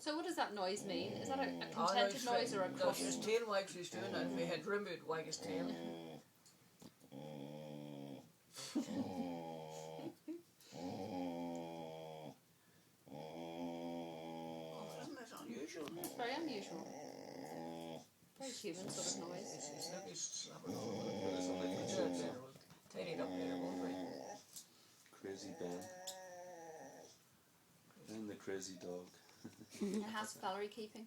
So what does that noise mean? Is that a contented noise or a cross? His tail wags he's doing that. If he had room, he'd wag his tail. Isn't that unusual? It's very unusual. Very human sort of noise. It's like he's slapping on tidy it up later, won't we? Crazy Ben. Ben the crazy dog. And how's Valerie keeping?